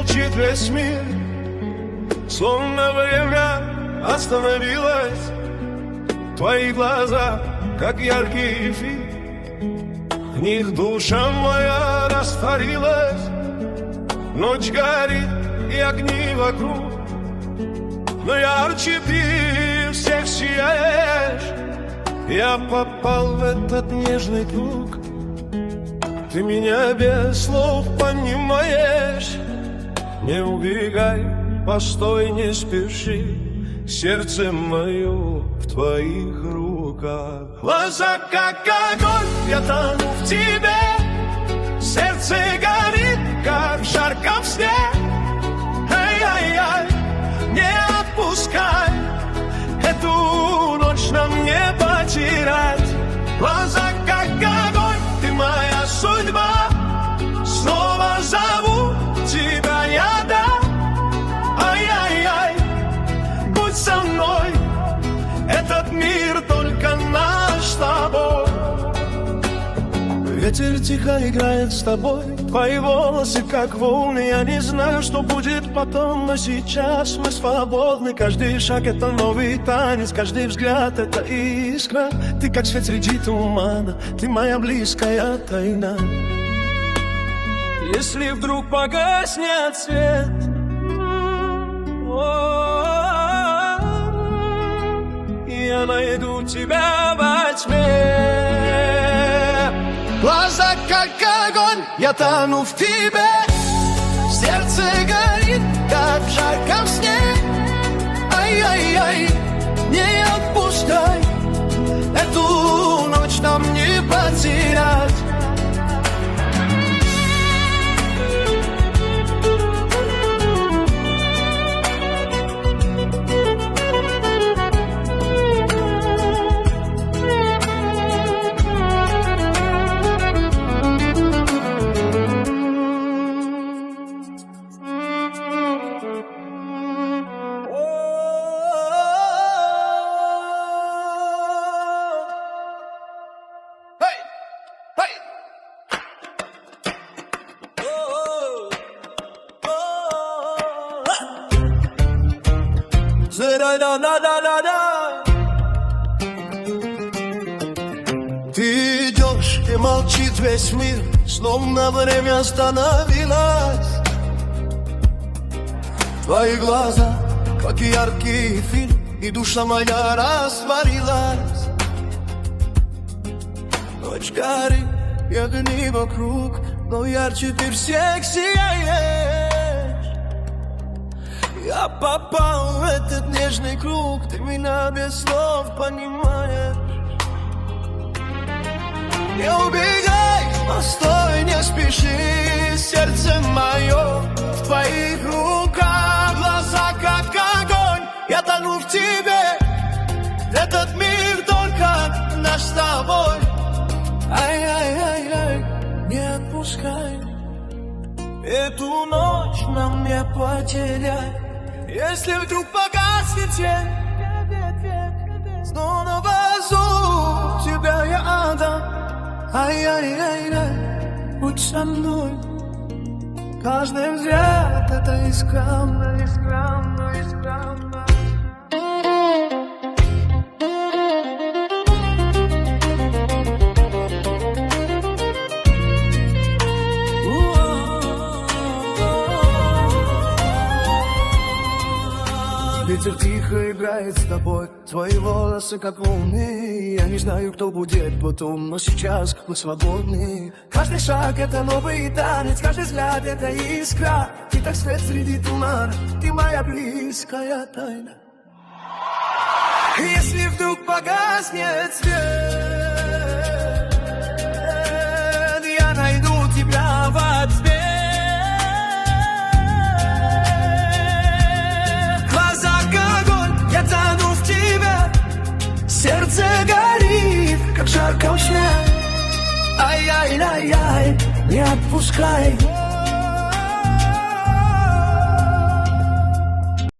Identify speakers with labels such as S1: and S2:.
S1: молчит весь мир, словно время остановилось. Твои глаза, как яркий эфир, в них душа моя растворилась. Ночь горит и огни вокруг, но ярче ты всех сияешь. Я попал в этот нежный круг, ты меня без слов понимаешь. Не убегай, постой, не спеши, сердце мое в твоих руках. Глаза как огонь, я тону в тебе, сердце горит, как в жарком сне. Ай-яй-яй, не отпускай, эту ночь нам не потерять. Глаза как огонь, ты моя судьба, снова зову тебя я, да. Ай-яй-яй, будь со мной, этот мир только наш с тобой. Ветер тихо играет с тобой, твои волосы как волны. Я не знаю, что будет потом, но сейчас мы свободны. Каждый шаг это новый танец, каждый взгляд это искра. Ты как свет среди тумана, ты моя близкая тайна. Если вдруг погаснет свет, я найду тебя во тьме. Глаза как огонь, я тону в тебе, сердце горит, как в жарком сне. Ай-яй-яй, не отпускай, эту ночь нам не потерять. Ты идешь, и молчит весь мир, словно время остановилось. Твои глаза, как яркий эфир, и душа моя растворилась. Ночь горит, и огни вокруг, но ярче ты всех сияешь. Я попал в этот нежный круг, ты меня без слов понимаешь. Не убегай, постой, не спеши, сердце мое в твоих руках. Глаза как огонь, я тону в тебе, этот мир только наш с тобой. Ай-яй-яй-яй, не отпускай, эту ночь нам не потерять. Если вдруг погаснет свет, снова зову тебя я отдам. Ай-яй-яй-яй, будь со мной, каждый взгляд это искра, искра, искра. Ветер тихо играет с тобой, твои волосы как волны. Я не знаю, кто будет потом, но сейчас мы свободны. Каждый шаг это новый танец, каждый взгляд это искра. Ты так свет среди тумана, ты моя близкая тайна. Если вдруг погаснет свет, я найду тебя во тьме. Я тону в тебя, сердце горит, как в жарком сне. Ай-яй-яй-яй, не отпускай.